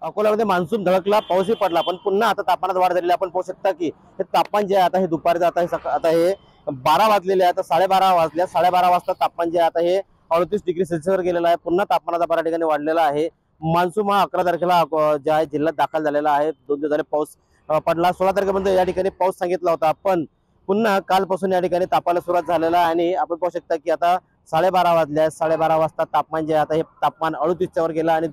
अकोल्यामध्ये मान्सून धडकला, पाऊसही पडला, पण पुन्हा आता तापमानात वाढ झालेली आपण पाहू शकता की हे तापमान जे आहे आता हे दुपारी आता हे 12 वाजलेले आहे, आता 12:30 वाजल्या. 12:30 वाजता तापमान जे आहे आता हे 38 डिग्री सेल्सिअसवर गेलेलं आहे. पुन्हा तापमानाचा बऱ्याच ठिकाणी वाढलेला आहे. मान्सून हा 11 तारखेला जे आहे जिल्ह्यात दाखल झालेला आहे. 2 दिवस झाले पाऊस पडला. 16 तारखेपर्यंत या ठिकाणी पाऊस सांगितला होता, पण पुन्हा कालपासून या ठिकाणी तापायला सुरुवात झालेला आहे. आणि आपण पाहू शकता की आता 12:30 वाजल्या. 12:30 वाजता तापमान जे आहे आता हे तापमान 38 वर गेलं आणि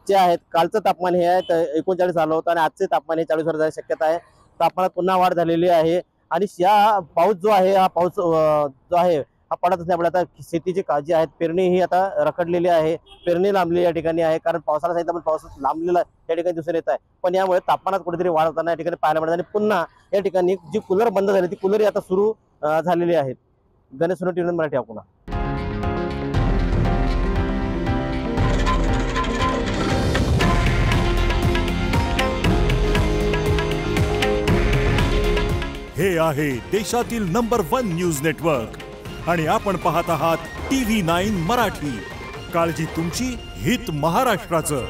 जे आहेत कालचं तापमान हे आहे 39 झालं होतं आणि आजचे तापमान हे 40 वर जाण्याची शक्यता आहे. तापमानात पुन्हा वाढ झालेली आहे आणि या पाऊस जो आहे हा पाऊस जो आहे हा पडत असल्यामुळे आता शेतीची काळजी आहे. पेरणी ही आता रखडलेली आहे, पेरणी लांबली या ठिकाणी आहे, कारण पावसाला सांगितलं पण पाऊस लांबलेला या ठिकाणी दिसून येत आहे. पण यामुळे तापमानात कुठेतरी वाढ होताना या ठिकाणी पाहायला मिळत आणि पुन्हा या ठिकाणी जी कूलर बंद झाली ती कूलर आता सुरू झालेली आहेत. गणेश सोनवणे, टीव्ही मराठी, अकोला. हे आहे देशातील नंबर 1 न्यूज नेटवर्क आणि आपण पाहत आहात TV9 मराठी. काळजी तुमची, हित महाराष्ट्राचं.